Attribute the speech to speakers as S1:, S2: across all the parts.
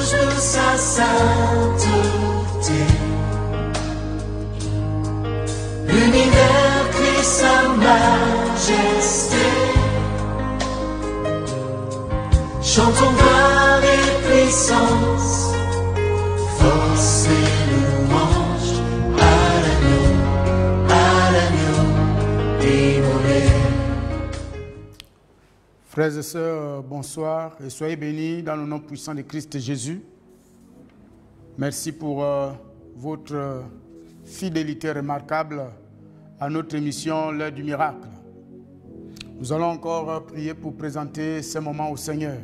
S1: louange de sa sainteté. L'univers crie sa majesté. Chantons gloire et puissance, force et louange à l'agneau immolé.
S2: Frères et sœurs, bonsoir et soyez bénis dans le nom puissant de Christ Jésus. Merci pour votre fidélité remarquable à notre émission L'heure du miracle. Nous allons encore prier pour présenter ce moment au Seigneur.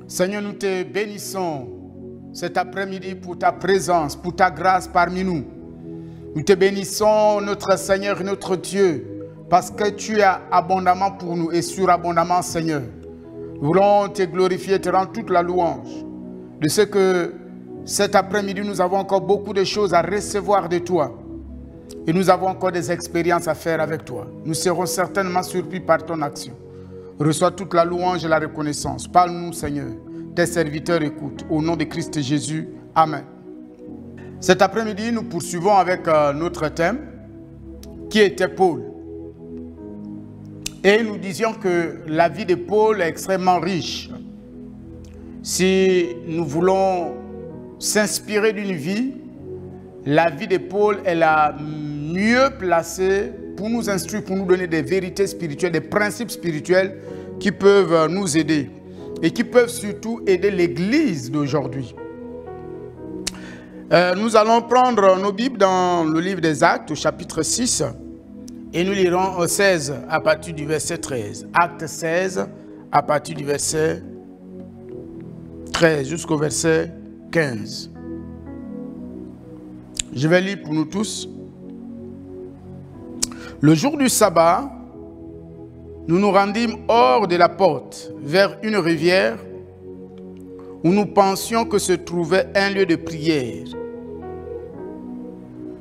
S2: Seigneur, nous te bénissons cet après-midi pour ta présence, pour ta grâce parmi nous. Nous te bénissons, notre Seigneur et notre Dieu, parce que tu es abondamment pour nous et surabondamment, Seigneur. Nous voulons te glorifier et te rendre toute la louange de ce que cet après-midi, nous avons encore beaucoup de choses à recevoir de toi. Et nous avons encore des expériences à faire avec toi. Nous serons certainement surpris par ton action. Reçois toute la louange et la reconnaissance. Parle-nous, Seigneur. Tes serviteurs écoutent. Au nom de Christ Jésus. Amen. Cet après-midi, nous poursuivons avec notre thème, qui était Paul. Et nous disions que la vie de Paul est extrêmement riche. Si nous voulons s'inspirer d'une vie, la vie de Paul est la mieux placée pour nous instruire, pour nous donner des vérités spirituelles, des principes spirituels qui peuvent nous aider et qui peuvent surtout aider l'Église d'aujourd'hui. Nous allons prendre nos Bibles dans le livre des Actes, au chapitre 6, et nous lirons 16 à partir du verset 13. Acte 16 à partir du verset 13 jusqu'au verset 15. Je vais lire pour nous tous. Le jour du sabbat, nous nous rendîmes hors de la porte, vers une rivière, où nous pensions que se trouvait un lieu de prière.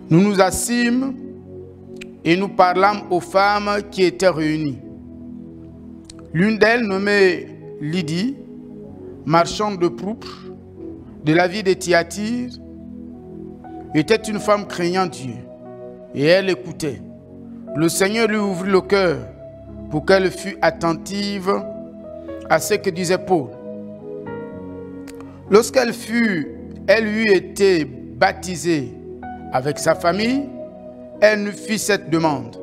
S2: Nous nous assîmes et nous parlâmes aux femmes qui étaient réunies. L'une d'elles, nommée Lydie, marchande de pourpre, de la ville de Thyatire, était une femme craignant Dieu, et elle écoutait. Le Seigneur lui ouvrit le cœur pour qu'elle fût attentive à ce que disait Paul. Lorsqu'elle eut été baptisée avec sa famille, elle nous fit cette demande.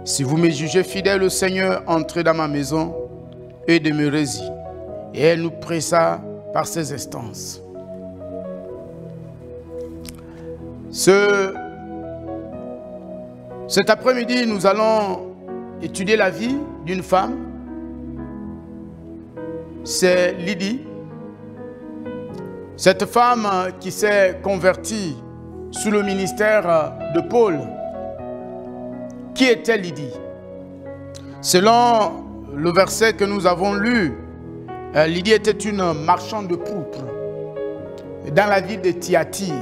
S2: Si vous me jugez fidèle au Seigneur, entrez dans ma maison et demeurez-y. Et elle nous pressa par ses instances. Cet après-midi, nous allons étudier la vie d'une femme. C'est Lydie. Cette femme qui s'est convertie sous le ministère de Paul. Qui était Lydie? Selon le verset que nous avons lu, Lydie était une marchande de pourpre dans la ville de Thyatire.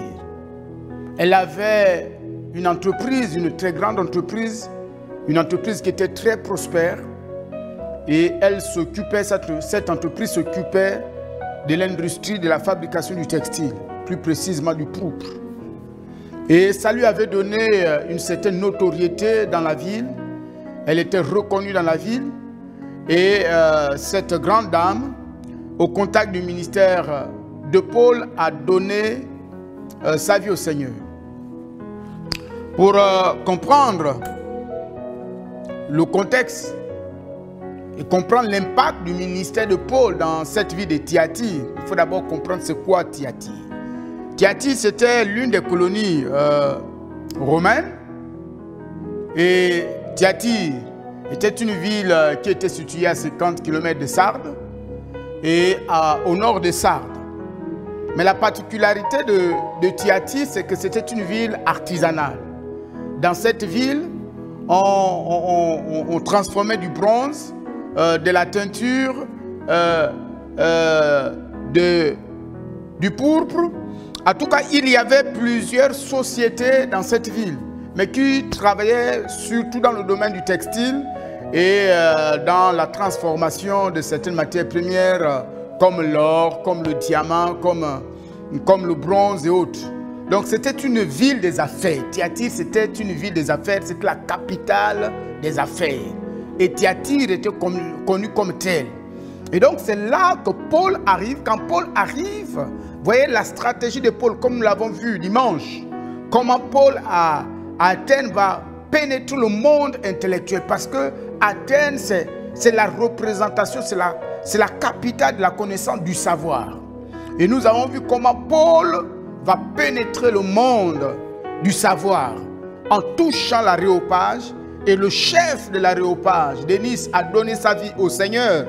S2: Elle avait une entreprise, une très grande entreprise, une entreprise qui était très prospère. Et elle s'occupait, cette entreprise s'occupait de l'industrie de la fabrication du textile, plus précisément du pourpre. Et ça lui avait donné une certaine notoriété dans la ville. Elle était reconnue dans la ville. Et cette grande dame, au contact du ministère de Paul, a donné sa vie au Seigneur. Pour comprendre le contexte et comprendre l'impact du ministère de Paul dans cette vie de Thyatire, il faut d'abord comprendre c'est quoi Thyatire. Thyatire, c'était l'une des colonies romaines. Et Thyatire était une ville qui était située à 50 km de Sardes et au nord de Sardes. Mais la particularité de Thyatire, c'est que c'était une ville artisanale. Dans cette ville, on transformait du bronze, de la teinture, du pourpre. En tout cas, il y avait plusieurs sociétés dans cette ville, mais qui travaillaient surtout dans le domaine du textile et dans la transformation de certaines matières premières comme l'or, comme le diamant, comme le bronze et autres. Donc c'était une ville des affaires. Thyatire, c'était une ville des affaires, c'était la capitale des affaires. Et Thyatire était connu comme tel. Et donc c'est là que Paul arrive. Quand Paul arrive, vous voyez la stratégie de Paul, comme nous l'avons vu dimanche. Comment Paul à Athènes va pénétrer le monde intellectuel. Parce que Athènes, c'est la représentation, c'est la capitale de la connaissance du savoir. Et nous avons vu comment Paul va pénétrer le monde du savoir en touchant l'aréopage. Et le chef de l'aréopage, Denis, a donné sa vie au Seigneur.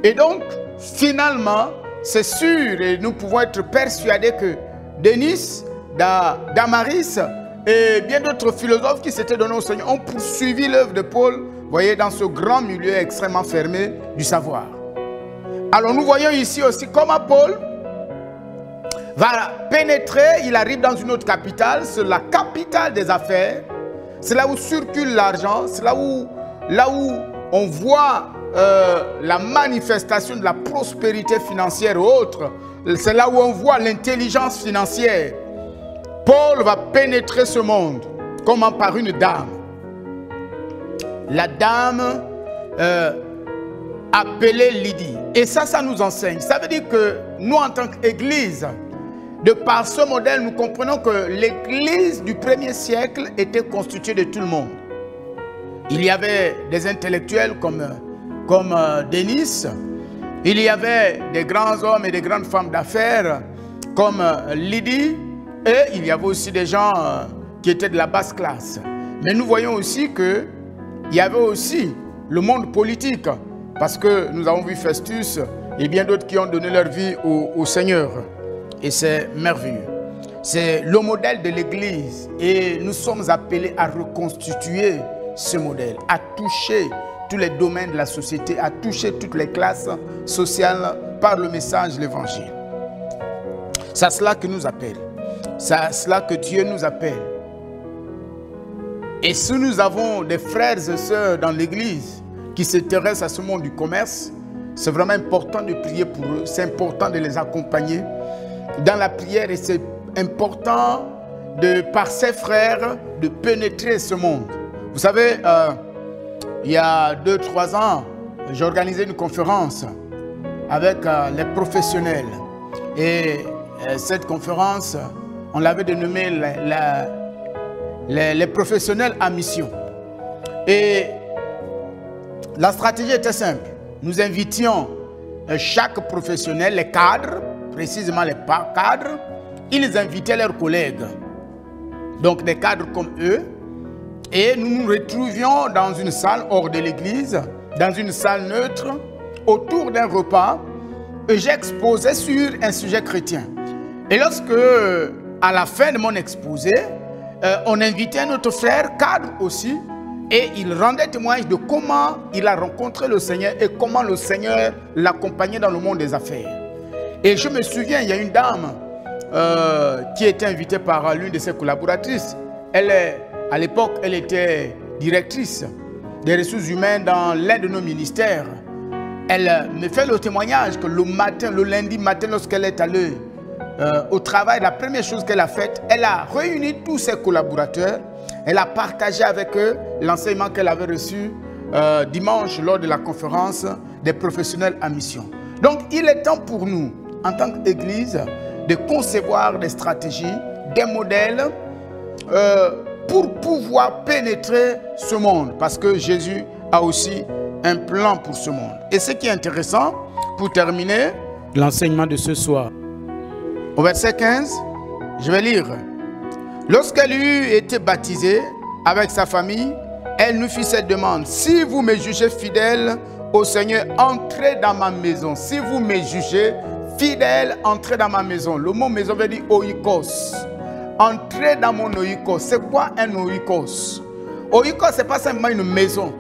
S2: Et donc, finalement, c'est sûr, et nous pouvons être persuadés que Denis, Damaris et bien d'autres philosophes qui s'étaient donnés au Seigneur ont poursuivi l'œuvre de Paul, vous voyez, dans ce grand milieu extrêmement fermé du savoir. Alors, nous voyons ici aussi comment Paul va pénétrer, il arrive dans une autre capitale, c'est la capitale des affaires. C'est là où circule l'argent, c'est là où on voit la manifestation de la prospérité financière et autres. C'est là où on voit l'intelligence financière. Paul va pénétrer ce monde, comment par une dame. La dame appelée Lydie. Et ça nous enseigne. Ça veut dire que nous, en tant qu'Église, de par ce modèle, nous comprenons que l'Église du 1er siècle était constituée de tout le monde. Il y avait des intellectuels comme Denis. Il y avait des grands hommes et des grandes femmes d'affaires comme Lydie. Et il y avait aussi des gens qui étaient de la basse classe. Mais nous voyons aussi qu'il y avait aussi le monde politique. Parce que nous avons vu Festus et bien d'autres qui ont donné leur vie au Seigneur. Et c'est merveilleux. C'est le modèle de l'Église. Et nous sommes appelés à reconstituer ce modèle, à toucher tous les domaines de la société, à toucher toutes les classes sociales par le message de l'Évangile. C'est à cela que nous appelle. C'est à cela que Dieu nous appelle. Et si nous avons des frères et sœurs dans l'Église qui s'intéressent à ce monde du commerce, c'est vraiment important de prier pour eux. C'est important de les accompagner dans la prière et c'est important par ses frères de pénétrer ce monde. Vous savez, il y a 2-3 ans, j'ai organisé une conférence avec les professionnels. Et cette conférence, on l'avait dénommée les professionnels à mission. Et la stratégie était simple. Nous invitions chaque professionnel, les cadres, précisément les cadres, ils invitaient leurs collègues, donc des cadres comme eux, et nous nous retrouvions dans une salle hors de l'église, dans une salle neutre, autour d'un repas, et j'exposais sur un sujet chrétien. Et lorsque, à la fin de mon exposé, on invitait un autre frère, cadre aussi, et il rendait témoignage de comment il a rencontré le Seigneur et comment le Seigneur l'accompagnait dans le monde des affaires. Et je me souviens, il y a une dame qui était invitée par l'une de ses collaboratrices. À l'époque, elle était directrice des ressources humaines dans l'un de nos ministères. Elle me fait le témoignage que le lundi matin, lorsqu'elle est allée au travail, la première chose qu'elle a faite, elle a réuni tous ses collaborateurs. Elle a partagé avec eux l'enseignement qu'elle avait reçu dimanche lors de la conférence des professionnels à mission. Donc, il est temps pour nous, en tant qu'Église, de concevoir des stratégies, des modèles pour pouvoir pénétrer ce monde. Parce que Jésus a aussi un plan pour ce monde. Et ce qui est intéressant, pour terminer l'enseignement de ce soir, au verset 15, je vais lire. Lorsqu'elle eut été baptisée avec sa famille, elle nous fit cette demande. Si vous me jugez fidèle au Seigneur, entrez dans ma maison. Si vous me jugez fidèle, entrez dans ma maison. Le mot maison veut dire oikos. Entrez dans mon oikos. C'est quoi un oikos? Oikos, ce n'est pas simplement une maison.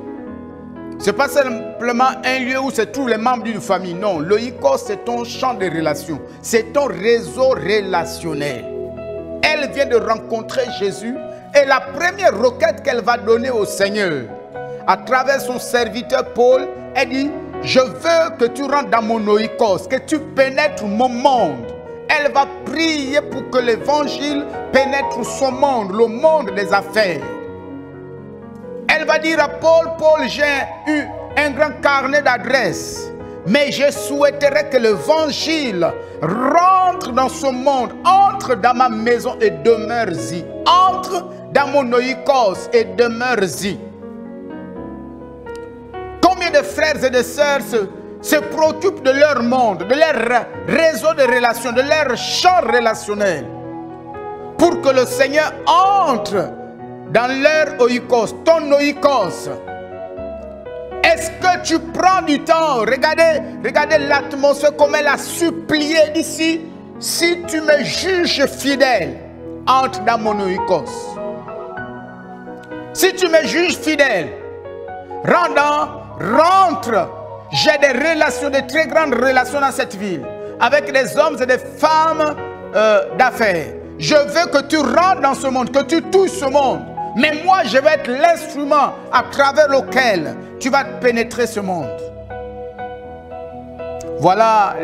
S2: Ce n'est pas simplement un lieu où c'est tous les membres d'une famille. Non, l'oikos, c'est ton champ de relations. C'est ton réseau relationnel. Elle vient de rencontrer Jésus et la première requête qu'elle va donner au Seigneur, à travers son serviteur Paul, elle dit, je veux que tu rentres dans mon oikos, que tu pénètres mon monde. Elle va prier pour que l'évangile pénètre son monde, le monde des affaires. Elle va dire à Paul, Paul, j'ai eu un grand carnet d'adresses, mais je souhaiterais que l'évangile rentre dans ce monde, entre dans ma maison et demeure-y. Entre dans mon oikos et demeure-y. Combien de frères et de sœurs se préoccupent de leur monde, de leur réseau de relations, de leur champ relationnel, pour que le Seigneur entre dans leur oikos, ton oikos. Est-ce que tu prends du temps? Regardez l'atmosphère, comme elle a supplié d'ici. Si tu me juges fidèle, entre dans mon oikos. Si tu me juges fidèle, rentre. J'ai des relations, de très grandes relations dans cette ville, avec des hommes et des femmes d'affaires. Je veux que tu rentres dans ce monde, que tu touches ce monde. Mais moi, je vais être l'instrument à travers lequel tu vas pénétrer ce monde. Voilà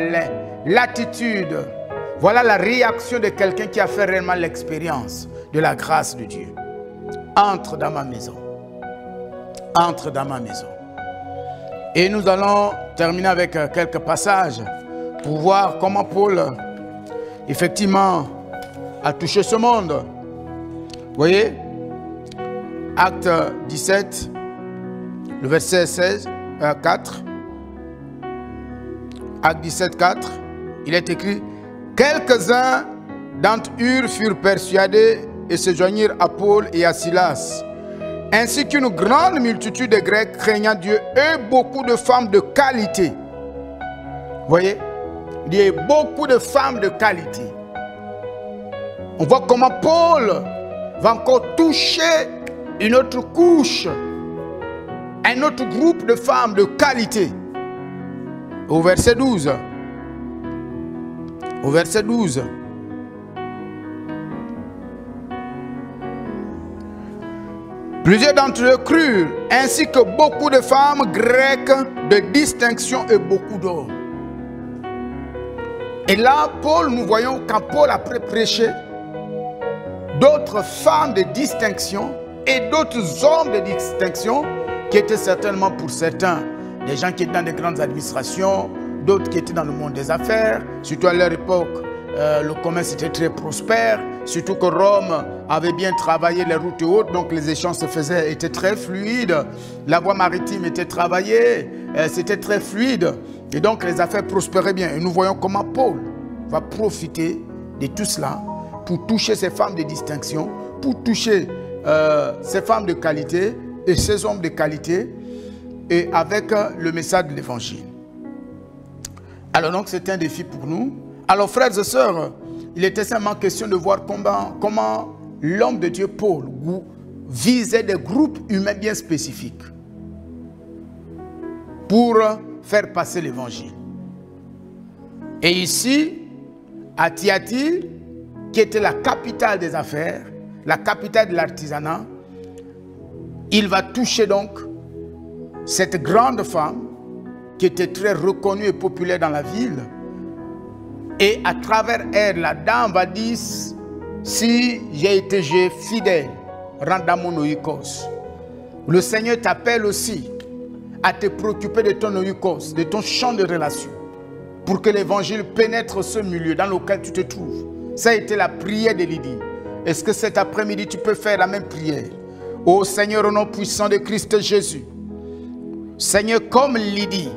S2: l'attitude, voilà la réaction de quelqu'un qui a fait réellement l'expérience de la grâce de Dieu. Entre dans ma maison. Entre dans ma maison. Et nous allons terminer avec quelques passages pour voir comment Paul, effectivement, a touché ce monde. Vous voyez, Acte 17, le verset 4. Acte 17, 4, il est écrit « Quelques-uns d'entre eux furent persuadés et se joignirent à Paul et à Silas, ainsi qu'une grande multitude de Grecs craignant Dieu et beaucoup de femmes de qualité. » Vous voyez, il y a beaucoup de femmes de qualité. On voit comment Paul va encore toucher une autre couche, un autre groupe de femmes de qualité. Au verset 12. Au verset 12. Plusieurs d'entre eux crurent, ainsi que beaucoup de femmes grecques de distinction et beaucoup d'hommes. Et là, Paul, nous voyons quand Paul a prêché, d'autres femmes de distinction et d'autres hommes de distinction qui étaient certainement pour certains des gens qui étaient dans des grandes administrations, d'autres qui étaient dans le monde des affaires. Surtout à leur époque, le commerce était très prospère, surtout que Rome avait bien travaillé les routes hautes, donc les échanges se faisaient, étaient très fluides. La voie maritime était travaillée, c'était très fluide. Et donc les affaires prospéraient bien. Et nous voyons comment Paul va profiter de tout cela pour toucher ces femmes de distinction, pour toucher ces femmes de qualité et ces hommes de qualité, et avec le message de l'évangile. Alors donc c'est un défi pour nous. Alors frères et sœurs, il était simplement question de voir comment l'homme de Dieu Paul visait des groupes humains bien spécifiques pour faire passer l'évangile. Et ici, à Thyatire, qui était la capitale des affaires, la capitale de l'artisanat, il va toucher donc cette grande femme qui était très reconnue et populaire dans la ville. Et à travers elle, la dame va dire, si j'ai été fidèle, rentre dans mon oikos. Le Seigneur t'appelle aussi à te préoccuper de ton oikos, de ton champ de relation, pour que l'évangile pénètre ce milieu dans lequel tu te trouves. Ça a été la prière de Lydie. Est-ce que cet après-midi tu peux faire la même prière? Ô Seigneur, au nom puissant de Christ Jésus, Seigneur, comme Lydie,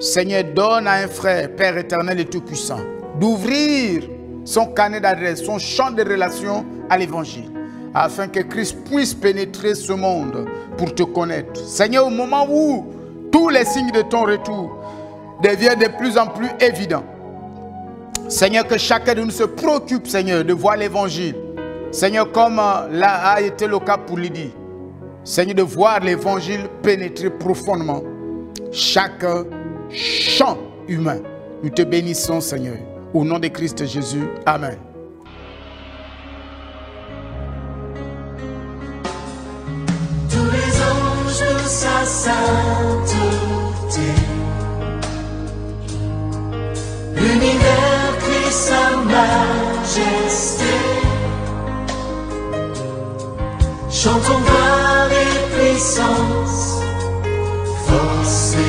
S2: Seigneur, donne à un frère, Père éternel et tout-puissant, d'ouvrir son carnet d'adresse, son champ de relation à l'évangile, afin que Christ puisse pénétrer ce monde pour te connaître. Seigneur, au moment où tous les signes de ton retour deviennent de plus en plus évidents, Seigneur, que chacun de nous se préoccupe, Seigneur, de voir l'évangile. Seigneur, comme là a été le cas pour Lydie, Seigneur, de voir l'évangile pénétrer profondément chaque champ humain. Nous te bénissons, Seigneur. Au nom de Christ Jésus. Amen.
S1: Tous les anges de sa sainteté gloire et puissance, force et